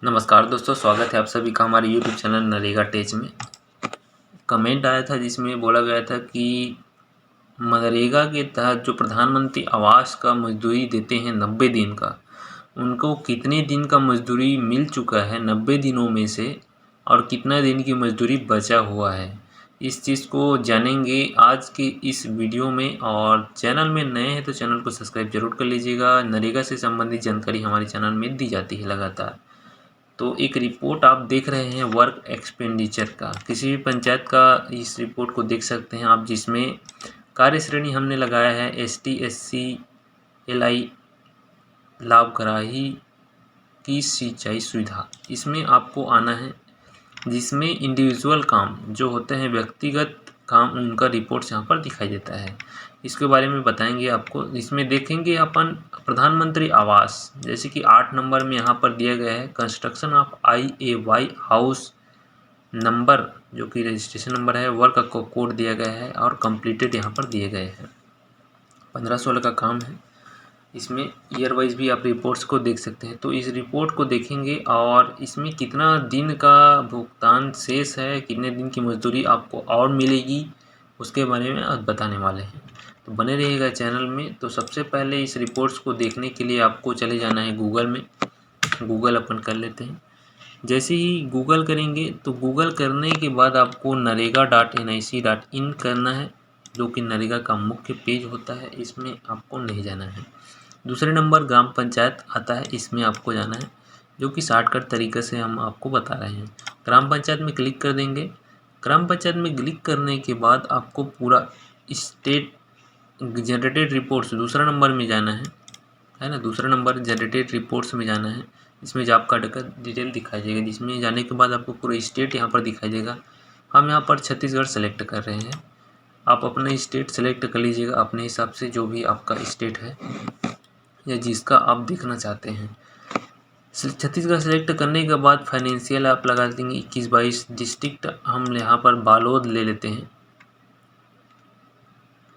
नमस्कार दोस्तों, स्वागत है आप सभी का हमारे YouTube चैनल नरेगा टेच में। कमेंट आया था जिसमें बोला गया था कि मनरेगा के तहत जो प्रधानमंत्री आवास का मजदूरी देते हैं 90 दिन का, उनको कितने दिन का मजदूरी मिल चुका है 90 दिनों में से और कितना दिन की मजदूरी बचा हुआ है। इस चीज़ को जानेंगे आज के इस वीडियो में। और चैनल में नए हैं तो चैनल को सब्सक्राइब जरूर कर लीजिएगा। नरेगा से संबंधित जानकारी हमारे चैनल में दी जाती है लगातार। तो एक रिपोर्ट आप देख रहे हैं वर्क एक्सपेंडिचर का, किसी भी पंचायत का इस रिपोर्ट को देख सकते हैं आप, जिसमें कार्य श्रेणी हमने लगाया है ST SC LI लाभग्राही की सिंचाई सुविधा। इसमें आपको आना है, जिसमें इंडिविजुअल काम जो होते हैं व्यक्तिगत काम, उनका रिपोर्ट्स यहाँ पर दिखाई देता है। इसके बारे में बताएंगे आपको। इसमें देखेंगे अपन प्रधानमंत्री आवास, जैसे कि 8 नंबर में यहाँ पर दिया गया है construction of IAY house number, जो कि रजिस्ट्रेशन नंबर है, वर्क का कोड दिया गया है और कंप्लीटेड यहाँ पर दिए गए हैं। 15-16 का काम है। इसमें ईयर वाइज भी आप रिपोर्ट्स को देख सकते हैं। तो इस रिपोर्ट को देखेंगे और इसमें कितना दिन का भुगतान शेष है, कितने दिन की मजदूरी आपको और मिलेगी, उसके बारे में आज बताने वाले हैं। तो बने रहिएगा चैनल में। तो सबसे पहले इस रिपोर्ट्स को देखने के लिए आपको चले जाना है गूगल में। गूगल अपन कर लेते हैं। जैसे ही गूगल करेंगे तो गूगल करने के बाद आपको narega.nic.in करना है, जो कि नरेगा का मुख्य पेज होता है। इसमें आपको नहीं जाना है। दूसरे नंबर ग्राम पंचायत आता है, इसमें आपको जाना है, जो कि शॉर्टकट तरीके से हम आपको बता रहे हैं। ग्राम पंचायत में क्लिक कर देंगे। ग्राम पंचायत में क्लिक करने के बाद आपको पूरा स्टेट जनरेटेड रिपोर्ट्स दूसरा नंबर में जाना है ना। दूसरा नंबर जनरेटेड रिपोर्ट्स में जाना है। इसमें जॉब कार्ड का डिटेल दिखाई देगा, जिसमें जाने के बाद आपको पूरा स्टेट यहाँ पर दिखाई देगा। हम यहाँ पर छत्तीसगढ़ सेलेक्ट कर रहे हैं। आप अपना स्टेट सेलेक्ट कर लीजिएगा अपने हिसाब से, जो भी आपका स्टेट है या जिसका आप देखना चाहते हैं। छत्तीसगढ़ सेलेक्ट करने के बाद फाइनेंशियल आप लगा देंगे 21-22। डिस्ट्रिक्ट हम यहाँ पर बालोद ले लेते हैं,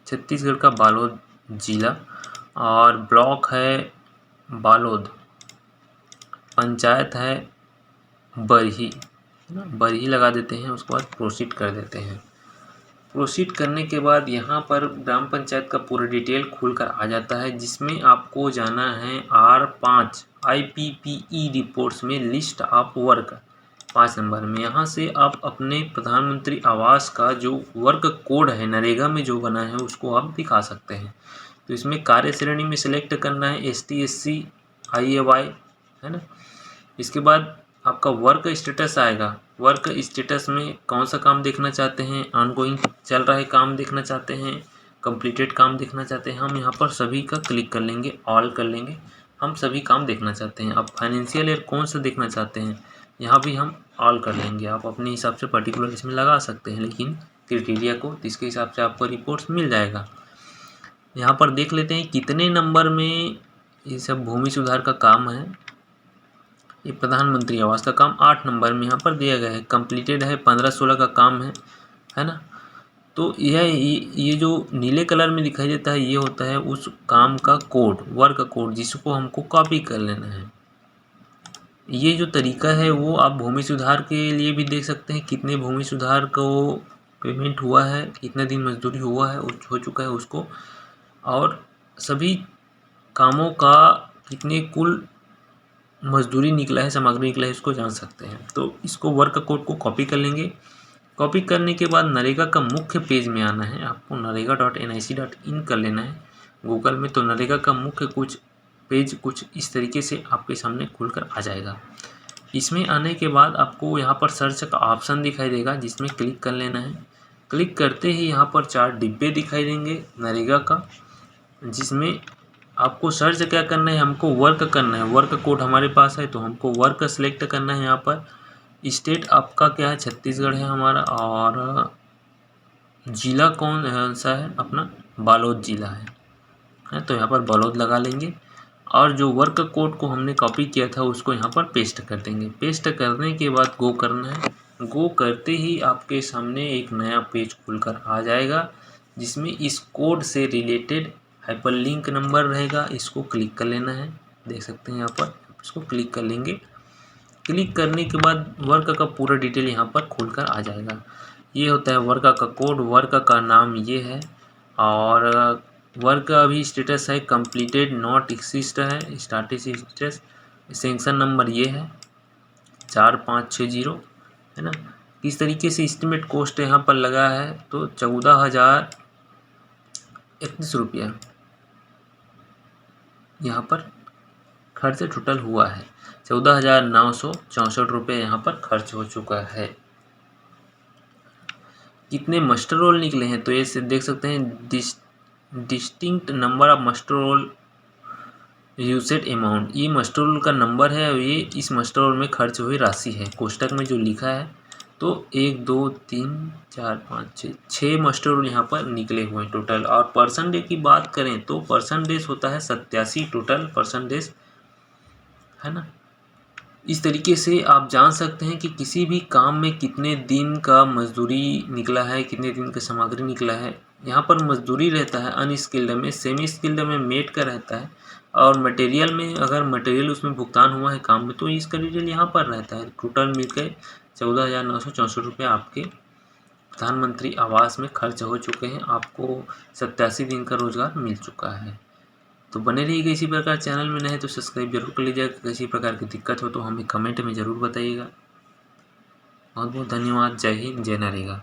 छत्तीसगढ़ का बालोद जिला, और ब्लॉक है बालोद, पंचायत है बरही, बरही लगा देते हैं। उसके बाद प्रोसीड कर देते हैं। प्रोसीड करने के बाद यहाँ पर ग्राम पंचायत का पूरा डिटेल खुलकर आ जाता है, जिसमें आपको जाना है R5 IPPE रिपोर्ट्स में लिस्ट ऑफ वर्क 5 नंबर में। यहाँ से आप अपने प्रधानमंत्री आवास का जो वर्क कोड है नरेगा में जो बना है उसको आप दिखा सकते हैं। तो इसमें कार्य श्रेणी में सिलेक्ट करना है ST SC IAY, है ना। इसके बाद आपका वर्क स्टेटस आएगा। वर्क स्टेटस में कौन सा काम देखना चाहते हैं, ऑनगोइंग चल रहा है काम देखना चाहते हैं, कंप्लीटेड काम देखना चाहते हैं। हम यहाँ पर सभी का क्लिक कर लेंगे, ऑल कर लेंगे। हम सभी काम देखना चाहते हैं। आप फाइनेंशियल ईयर कौन सा देखना चाहते हैं, यहाँ भी हम ऑल कर लेंगे। आप अपने हिसाब से पर्टिकुलर इसमें लगा सकते हैं, लेकिन क्राइटेरिया को इसके हिसाब से आपको रिपोर्ट्स मिल जाएगा। यहाँ पर देख लेते हैं कितने नंबर में ये सब भूमि सुधार का काम है। ये प्रधानमंत्री आवास का काम 8 नंबर में यहाँ पर दिया गया है। कंप्लीटेड है 15-16 का काम है ना। तो ये जो नीले कलर में दिखाई देता है, ये होता है उस काम का कोड, वर्क कोड, जिसको हमको कॉपी कर लेना है। ये जो तरीका है वो आप भूमि सुधार के लिए भी देख सकते हैं, कितने भूमि सुधार को पेमेंट हुआ है, कितने दिन मजदूरी हुआ है, हो चुका है उसको, और सभी कामों का कितने कुल मजदूरी निकला है, सामग्री निकला है, इसको जान सकते हैं। तो इसको वर्क कोड को कॉपी कर लेंगे। कॉपी करने के बाद नरेगा का मुख्य पेज में आना है। आपको narega.nic.in कर लेना है गूगल में। तो नरेगा का मुख्य पेज कुछ इस तरीके से आपके सामने खुलकर आ जाएगा। इसमें आने के बाद आपको यहाँ पर सर्च का ऑप्शन दिखाई देगा, जिसमें क्लिक कर लेना है। क्लिक करते ही यहाँ पर 4 डिब्बे दिखाई देंगे नरेगा का, जिसमें आपको सर्च क्या करना है, हमको वर्क करना है। वर्क कोड हमारे पास है तो हमको वर्क सेलेक्ट करना है। यहाँ पर स्टेट आपका क्या है, छत्तीसगढ़ है हमारा, और जिला कौन सा है, अपना बालोद जिला है। तो यहाँ पर बालोद लगा लेंगे और जो वर्क कोड को हमने कॉपी किया था उसको यहाँ पर पेस्ट कर देंगे। पेस्ट करने के बाद गो करना है। गो करते ही आपके सामने एक नया पेज खुलकर आ जाएगा, जिसमें इस कोड से रिलेटेड हाइपरलिंक नंबर रहेगा। इसको क्लिक कर लेना है, देख सकते हैं यहाँ पर, इसको क्लिक कर लेंगे क्लिक करने के बाद वर्क का पूरा डिटेल यहाँ पर खुलकर आ जाएगा। ये होता है वर्क का कोड, वर्क का नाम ये है और वर्क का अभी स्टेटस है कंप्लीटेड नॉट एक्सिस्ट है, स्टेटस सेंक्शन नंबर ये है 4560 है ना। किस तरीके से एस्टिमेट कॉस्ट यहाँ पर लगा है तो 14,031 रुपया यहाँ पर खर्च टोटल हुआ है। 14,964 रुपये यहाँ पर खर्च हो चुका है। कितने मास्टर रोल निकले हैं तो ये देख सकते हैं distinct number of master roll used amount, ये मास्टर रोल का नंबर है और ये इस मास्टर रोल में खर्च हुई राशि है। कोष्टक में जो लिखा है तो 1 2 3 4 5 6 मास्टर रोल यहाँ पर निकले हुए हैं टोटल। और परसेंटेज की बात करें तो परसेंटेज होता है 87 टोटल परसेंटेज है ना। इस तरीके से आप जान सकते हैं कि किसी भी काम में कितने दिन का मजदूरी निकला है, कितने दिन का सामग्री निकला है। यहाँ पर मजदूरी रहता है अनस्किल्ड में, सेमी स्किल्ड में मेट का रहता है और मटेरियल में अगर मटेरियल उसमें भुगतान हुआ है काम में तो इसका डिटेल यहाँ पर रहता है। टोटल मिलकर 14,964 रुपये आपके प्रधानमंत्री आवास में खर्च हो चुके हैं। आपको 87 दिन का रोजगार मिल चुका है। तो बने रहिएगा इसी प्रकार। चैनल में नए तो सब्सक्राइब जरूर कर लीजिएगा। किसी प्रकार की दिक्कत हो तो हमें कमेंट में ज़रूर बताइएगा। बहुत बहुत धन्यवाद। जय हिंद, जय नरेगा।